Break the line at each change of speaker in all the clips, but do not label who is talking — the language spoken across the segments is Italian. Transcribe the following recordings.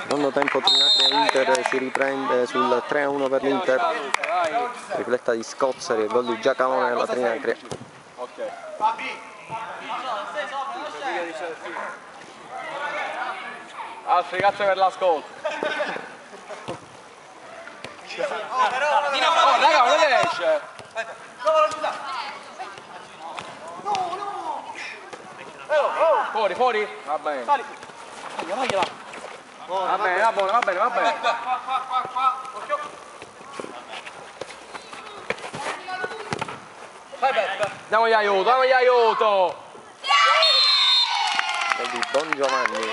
Secondo tempo Trinacria-Inter si riprende sul 3-1 per l'Inter. Tripletta di Scozzeri e gol di Giacalone alla Trinacria.
Ok. Altri grazie per l'ascolto. Oh raga, non riesce. Fuori, fuori? Va bene. Va bene, va buono, va bene, va bene. Diamogli aiuto, diamogli aiuto.
Gol di Don Giovanni.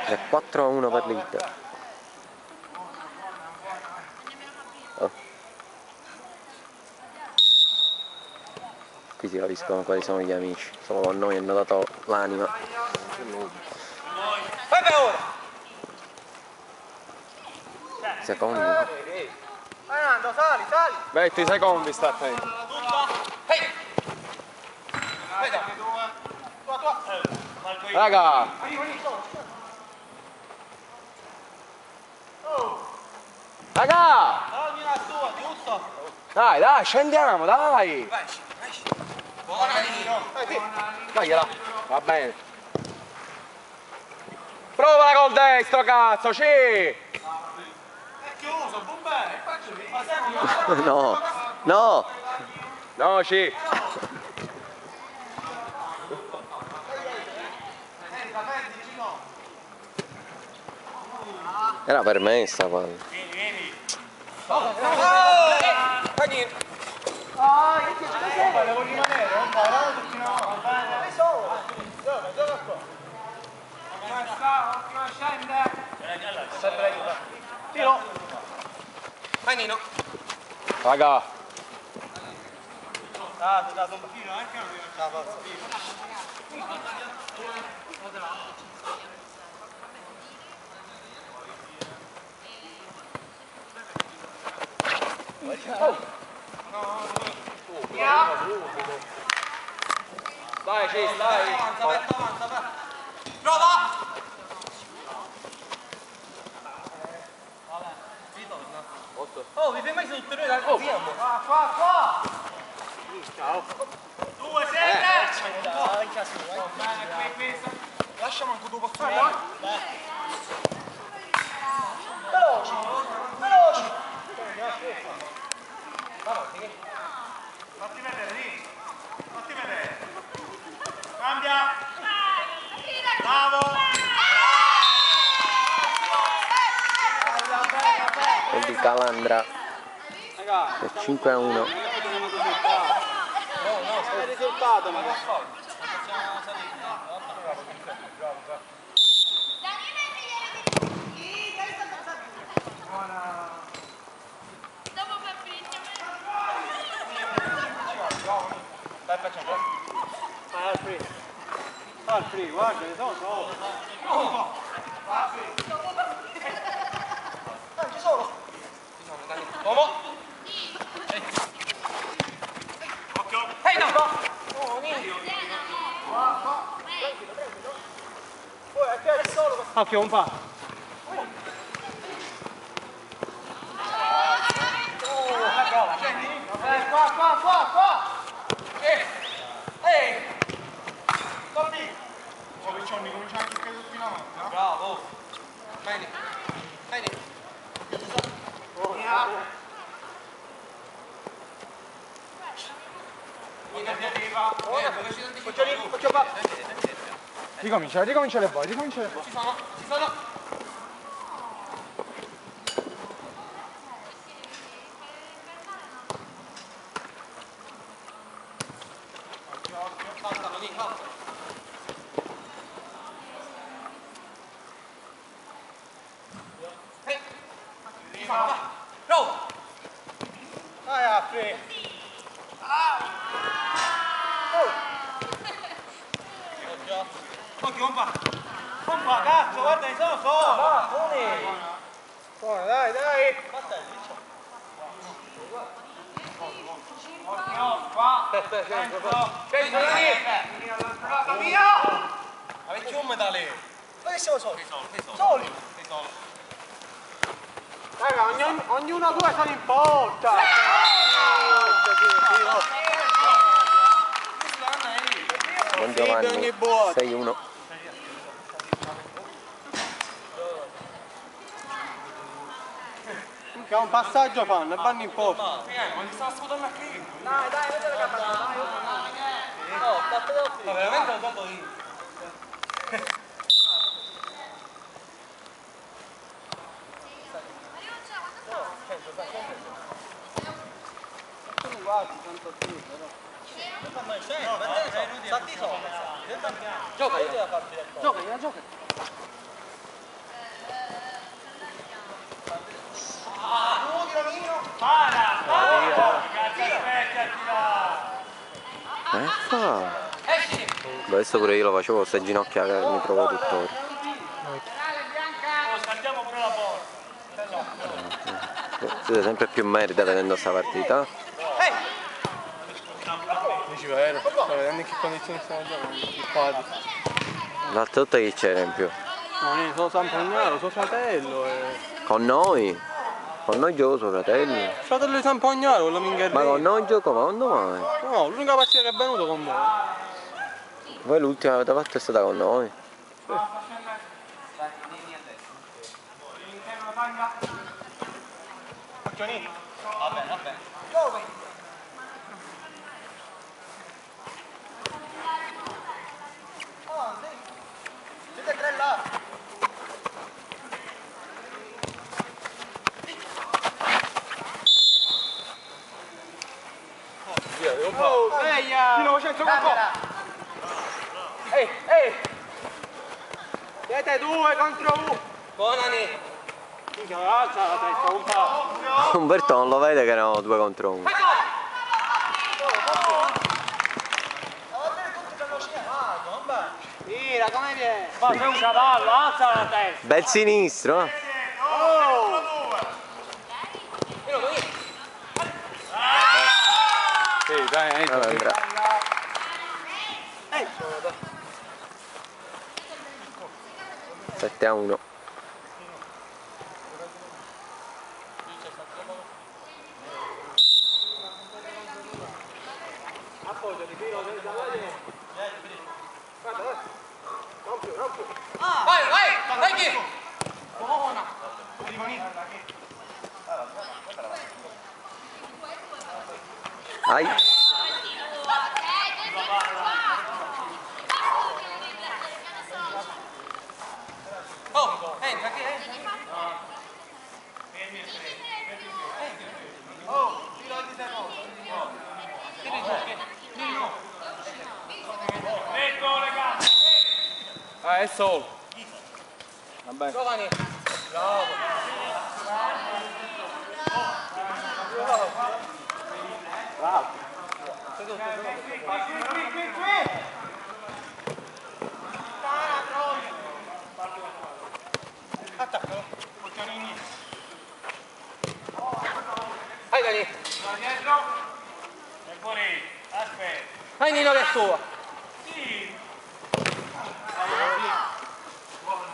E 4-1 per l'Inter. Qui si capiscono quali sono gli amici, solo con noi hanno dato l'anima. Secondi.
Fernando, sali, sali!
20 secondi, sta attento. Raga! Raga! Dai, dai, scendiamo, dai! Dai, là. Va bene. Provala col destro, cazzo, sì! È
chiuso, bombere!
No, no!
No, sì!
Era permessa palla.
Vieni! Devo rimanere, non parare tutti no! Vai solo! Gioca qua! Scende! Sempre aiuta! Tiro! Vai Nino!
Raga!
Ah, ti ho dato un tiro anche non devo fare la
Dai, ci dai!
Avanza! Prova! Oh, vi fai mai su tutte noi dal campo? Qua! Ciao! 2, 7! Lascia manco tu posso fare? Veloci! Fatti vedere lì! Fatti vedere! Cambia! Bravo!
Gol di Calandra. E 5-1.
No, è il risultato, ma che fa? Facciamo salire. Al free, guarda, che sono solo. Ci sono. Uomo. Occhio. Ehi, no. Occhio, un pa'. Qua. Ehi. Torni. Oh, Piccioni, comincia anche a cadere tutti in avanti, no? Bravo. Bene. Ricomincia le boy. Ci sono. Saltano lì, saltano. Bravo! Dai, apri! Occhio, pompa, cazzo, guarda, ne sono solo! Va, buoni! Dai! Occhio, qua! Aspetta, scendi! siamo soli. Soli. Raga, ognuno due sono in porta.
Buon Giovanni, 6-1.
Che un passaggio fanno e vanno in porta. Ma ti stava sputando a qui? Dai, vedi la camera, dai. No, ma veramente l'ho dato io. Gioca.
Adesso pure io lo facevo con queste ginocchia che mi trovo tuttora.
Scaldiamo pure la porta.
Siete sempre più merita vedendo questa partita.
Dici vero? Sto vedendo in che condizioni stiamo giocando.
L'altra volta chi c'era in più?
No, sono Sampognaro, suo fratello.
Con noi? Con noi gioco suo fratello.
Fratello di Sampognaro, quello Mingherlino.
Ma con noi gioco, ma quando mai?
No, l'unica partita che è venuto con voi.
Voi l'ultima avete fatto è stata con noi.
Vabbè. Dove? Ah, sì. Siete tre là. Oh, sveglia! 1904! Ehi! Siete due contro uno! Buonani! Minchia, alza la testa, un po'!
Umberto non lo vede che erano 2 contro 1.
Mira, come viene? Ma sei un cavallo, alza la testa!
Bel sinistro, eh?
Oh! Sì, dai,
Andrà. 7-1.
Vai chi? Buona!
Ai.
Oh, entra qui, Oh, filo di terreno. Ecco le gambe. È solo. Vabbè. Giovani. Bravo. Bravo. Qui. Attaccalo. Vai Dani. Dietro. E fuori. Aspetta. Vai Nino che è tua. Sì.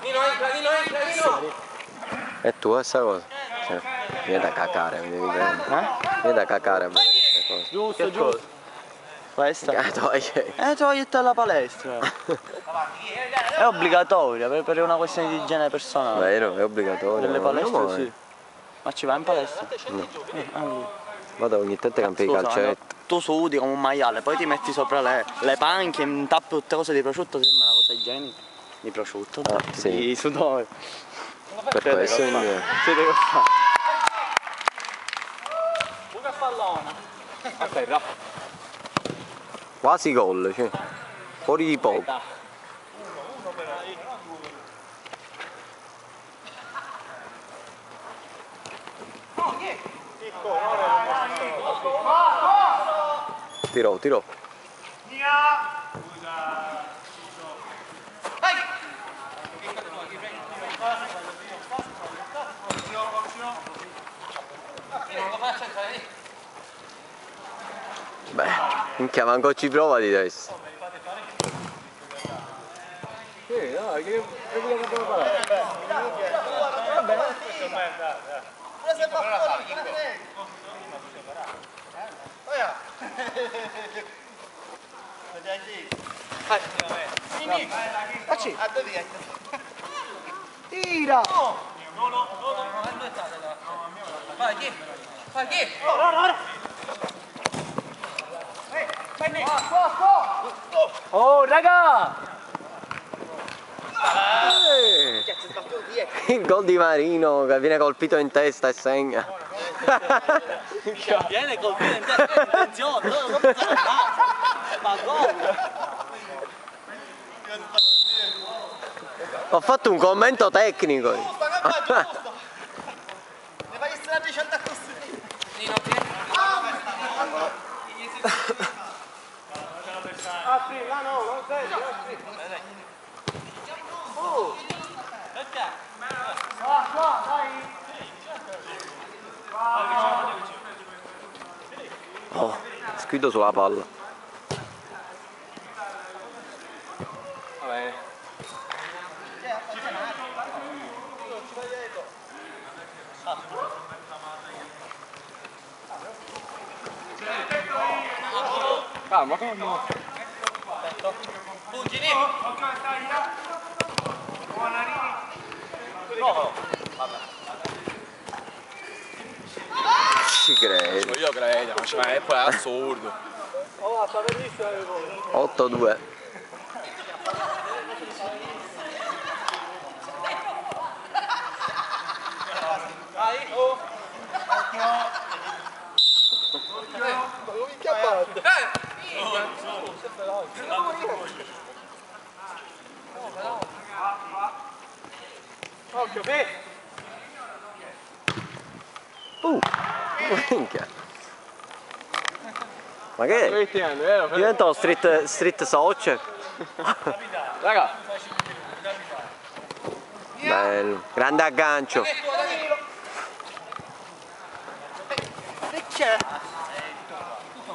Nino entra.
È tua questa cosa? Cioè, viene da cacare, mi devi dire. Viene da cacare a vedere queste cose.
Giusto.
Questa?
Togliete
alla palestra. È obbligatoria per una questione di igiene personale.
Vero, è obbligatorio.
Nelle palestre
No,
sì. Ma ci vai in palestra?
No.
Allora.
Vado ogni tanto ai campi di
Scusa,
calcetto.
tu sudi come un maiale, poi ti metti sopra le panche, intappi tutte cose di prosciutto, sembra una cosa igienica. Di prosciutto,
sì.
di sudore.
Per questo quindi...
Siete che fa?
Una pallona.
Aspetta.
Quasi gol, cioè. Fuori di poco. Tiro. Beh, minchia manco ci prova di adesso.
Sì, no.
che abbiamo parlato?
Tira!
Vai, chi?
Oh, raga!
Il gol di Marino che viene colpito in testa e segna.
Viene colpito in testa, attenzione, non pensare ma gol!
Ho fatto un commento tecnico.
Ne vai a stare a 100 così. Apri, là no, non sei, apri. Qua, dai.
Oh, scrivo sulla palla.
Va bene. Calma, calma.
Fuggini.
Ci credo.
Io credo, ma è poi assurdo.
8-2.
Occhio, beh.
Minchia. Ma che è?
Cristiano, vero?
Diventò street soccer.
Raga,
Bello. Grande aggancio.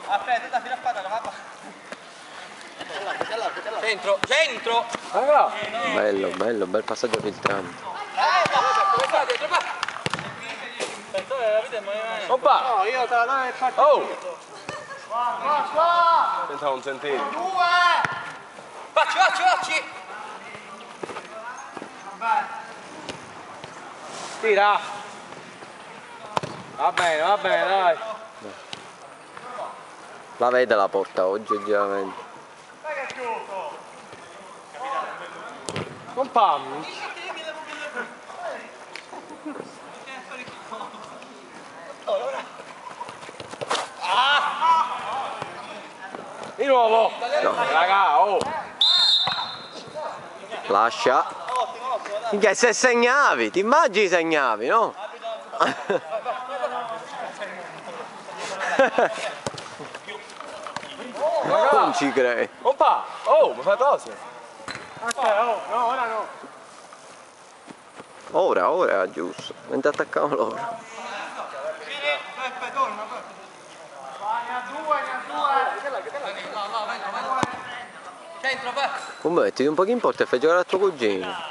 Aspetta, fino a spada, va. Centro, centro!
raga.
Bello, bello, bel passaggio filtrante.
Oppa!
No, io te la do nel partito.
Oh!
Qua!
Pensavo un sentire.
Facci!
Tira! Va bene, dai.
La vede la porta oggi oggettivamente.
Non pam. Di nuovo!
No.
Raga, oh!
Lascia. Minchia, se segnavi, ti immagini segnavi, no? Non ci credi.
Oppa! Oh, ma fai cosa?
Aspetta, no, ora no.
Ora era giusto, mentre attaccavano loro.
Peppe, torna, Peppe. Vai, ne ha due. Centro, Peppe.
Come mettiti un po' in porta e fai giocare a tuo cugino.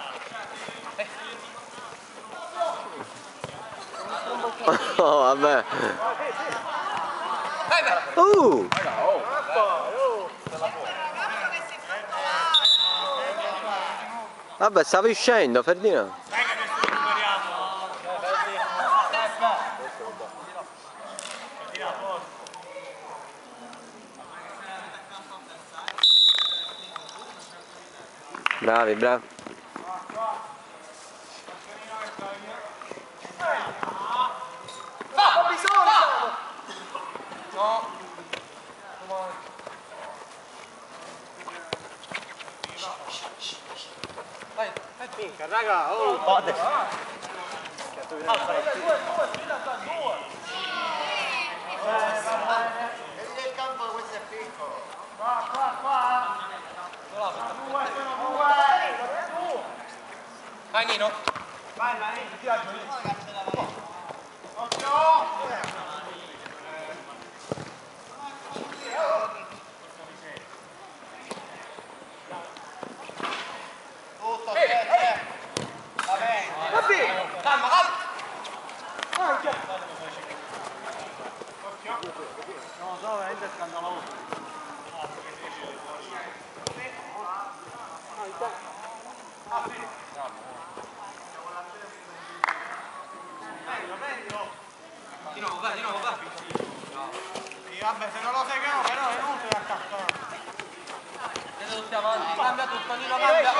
Oh, vabbè. Vabbè, stavi scendendo, Ferdinando. Bravi, bravi.
Minchia, raga, oh. Il campo questo è piccolo. Qua. Vai Nino. Vai, ti aggiungi. Occhio. Di nuovo, vai. Sì, vabbè, se non lo seguiamo però è inutile attaccare.
Siete tutti avanti, cambia tutto, Nino, cambia.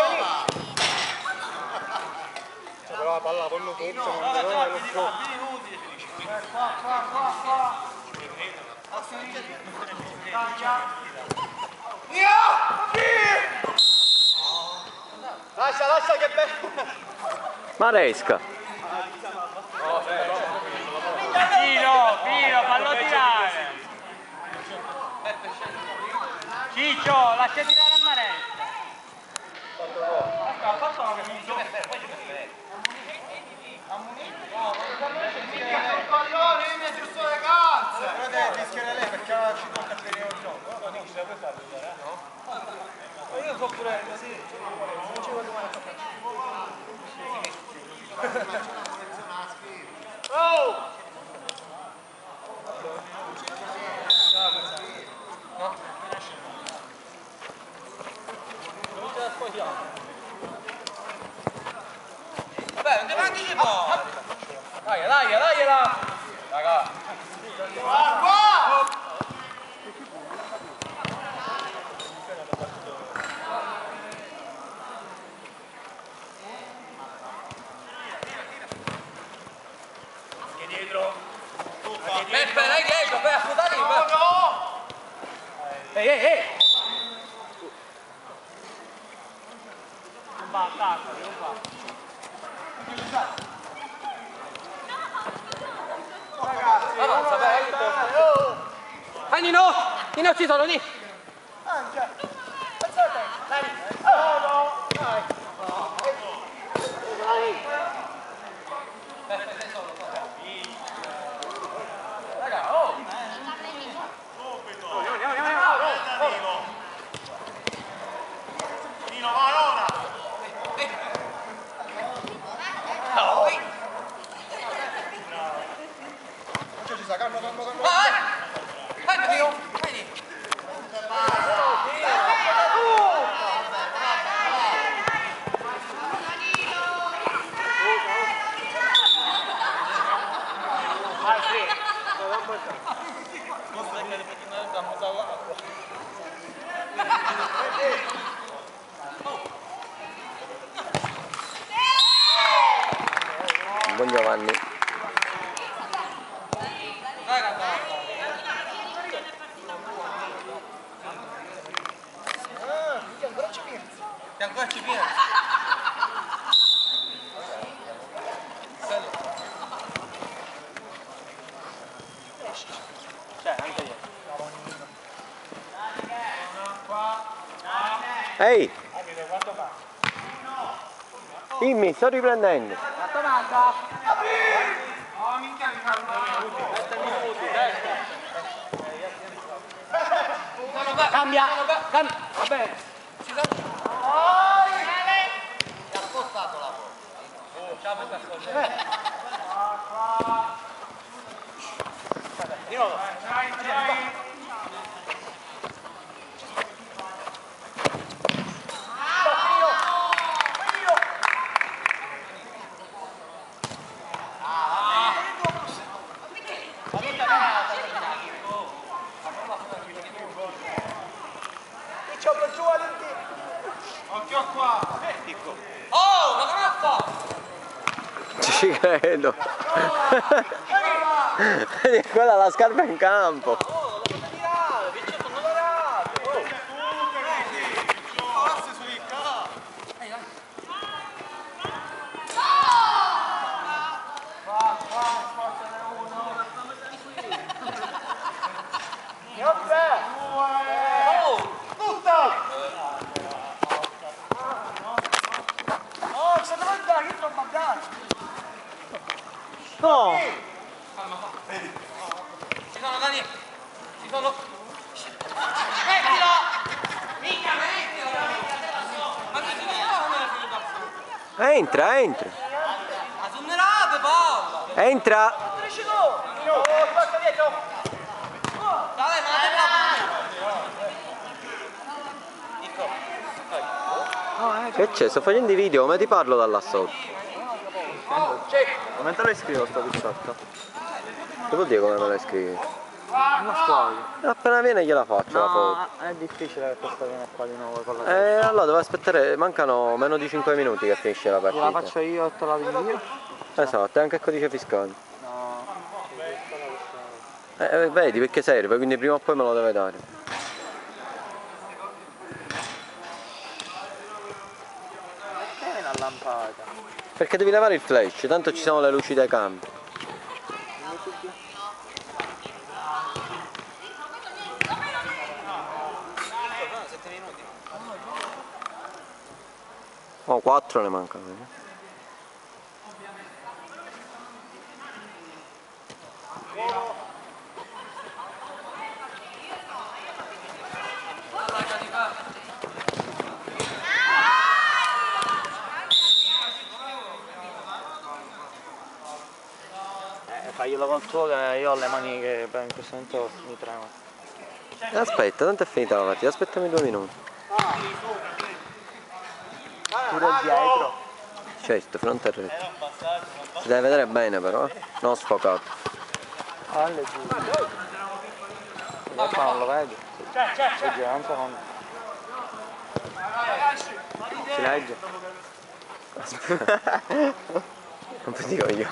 Però la palla poi non tocca, non è lo scopo. Qua. Lascia che bello!
Maresca.
Pino, fallo tirare. Ciccio, lascia tirare a Maresca.
Ha fatto una che funziona. Coglione, io mi ho giusto le calze! Però deve fischiare lei perché ci tocca tenere il gioco. Io so pure così. Non ci voglio mai toccare. Oh! No? Non ce la spogliamo. Vabbè, non ti anticipo! Dai! Raga! Qua! Che dietro?
Peppe, dai dietro, per ascoltare lì.
Ehi! Non va, attacca, non va.
Avanza, vai. Vai Nino! Nino ci sono, lì! Raga, oh!
Nino, Marona! Ci sa, calma.
Vai! Vai Nino! Vai lì!
Buon Giovanni.
Che ancora ci viene!
Cioè, anche io.
Ehi! Dimmi, sto riprendendo.
Cambia! Va bene.
Occhio qua!
Oh, una grappa!
Ci credo. Vedi, quella la scarpa in campo. No!
Ci sono Dani! Ci sono! Mettilo! Mica, mettilo! Ma che ci sono?
Entra!
Assumerate palla!
Entra!
Dai, ma la
Che c'è? Sto facendo i video, come ti parlo da là sotto?
Come te lo scrivo sto pizzotto?
Che vuol dire come me la scrivi?
Non squadro.
Appena viene gliela faccio la foto.
No, è difficile che questo viene qua di nuovo con la
Allora devo aspettare, mancano meno di 5 minuti che finisce la partita.
gliela faccio io e te la invio?
Esatto, e anche il codice fiscale.
No.
Vedi perché serve, quindi prima o poi me lo deve dare.
Perché è una lampata?
Perché devi levare il flash, tanto ci sono le luci dei campi. Oh, 4 ne mancano.
Faglielo con tuo che io ho le mani che in questo momento mi tremano.
Aspetta, tanto è finita la partita, aspettami 2 minuti.
Pure il dietro.
Certo, fronte a rete. Si deve vedere bene però, non sfocato.
Alle giù. Adesso non lo vedi. Legge, un secondo. Si legge.
Non ti dico io.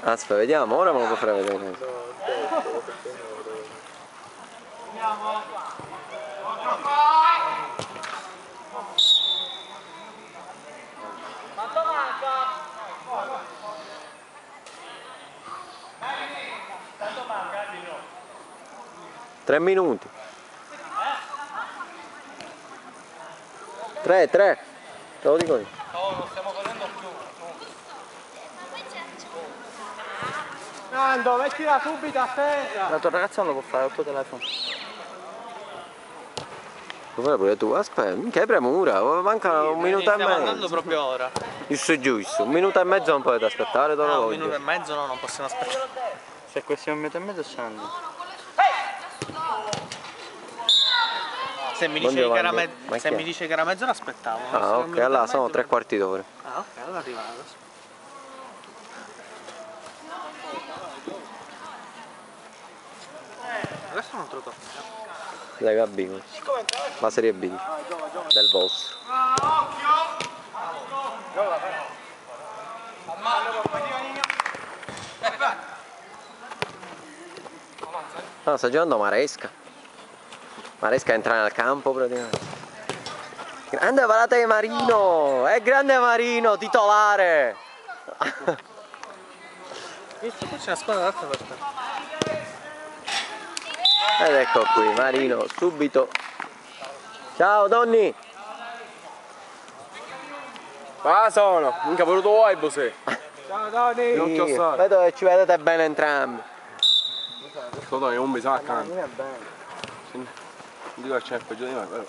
Aspetta, vediamo, ora me lo può fare vedere.
Quanto manca? Quanto manca? Dillo.
3 minuti. 3, te lo dico io.
No, non stiamo facendo più. Nando, mettila subito a terra.
La tua ragazza non lo può fare, il tuo telefono.
Lo fai pure tu? Aspetta, minchia hai premura, manca un minuto e
Stiamo andando
mezzo.
proprio ora.
Giusto giusto, un minuto e mezzo non potete aspettare,
Un
d'orologio.
minuto e mezzo no, non possiamo aspettare. Se questo è un minuto e mezzo scendo. Se mi dice che era
Ma
se
chi è?
mi dice che era mezzo l'aspettavo.
Ah ok, allora sono 3 quarti d'ora.
Ah ok, allora arriva adesso. Adesso non te lo tocco.
Dai Gabino. La serie B del vostro. No, sta giocando Maresca. Maresca entra nel campo praticamente. Grande parata di Marino! È grande Marino, titolare!
Visto, qui c'è una squadra d'altra per te.
Ed ecco qui, Marino, subito. Ciao Donny!
Qua sono, mica voluto vuoi Bosè.
Ciao Tony.
Non ti ossare.
Vedo che ci vedete bene entrambi.
Toto è un mese accanto.
Non è bene.
Non dico che c'è peggio di me, però.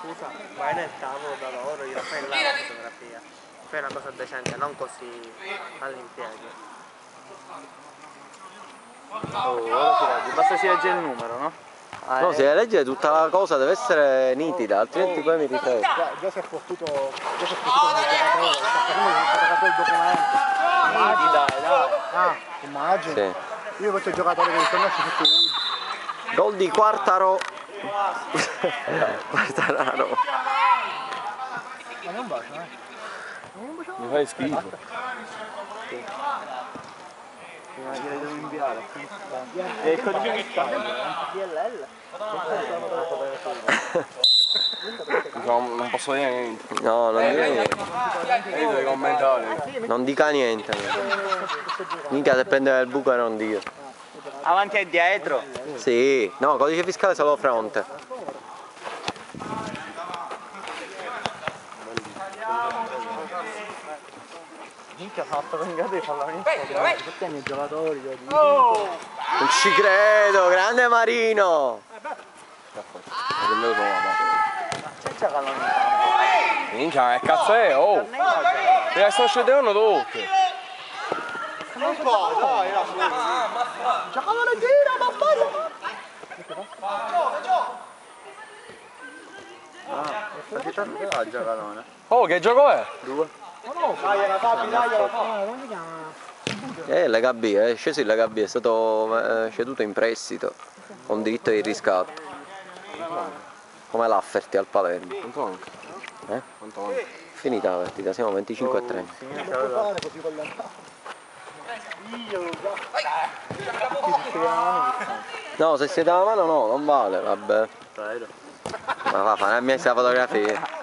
Scusa, vai nel tavolo da loro, gliela fai là la fotografia. Fai una cosa decente, non così all'impiego. Oh, ora si legge, basta si legge il numero, no?
No, se leggere tutta la cosa deve essere nitida, altrimenti poi mi ripeto.
Già si è fottuto come giocatore, sta facendo il documento.
Dai, dai.
Ah, immagino.
Sì.
Io questo giocatore che mi conosce tutti i
Gol di Quartaro. Quartararo.
Ma non bacio,
Mi fai schifo.
Gliele devo inviare. E il codice fiscale? DLL?
Non posso dire niente.
No, non dica niente.
Io devo commentare.
Non dica niente. Mica se prendeva il buco e non Dio.
Avanti e dietro.
Sì, no, codice fiscale solo fronte.
Minchia, sono stato in grado di farla venire.
tutti i miei giocatori.
Non ci credo, grande Marino.
Senza pallone in campo.
Minchia, che cazzo è? Oh! Mi sto scendendo tutti.
Non può, dai, giocavano gira, ma fai!
Oh, che gioco è?
Dagliela Fabi, dagliela Fabi.
Come si chiama?
Lega B, è sceso in Lega B, è stato ceduto in prestito con diritto di riscatto. Come l'Afferti al Palermo.
Antonio.
Eh?
Antonio.
Finita la partita, siamo 25 a 30. No, se siete la mano no, non vale, vabbè. Ma va, fa la mia fotografia.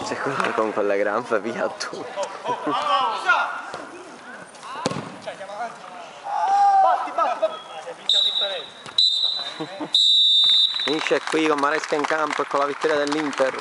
C'è quello con quella granfa via tu. Finisce qui con Maresca in campo e con la vittoria dell'Inter.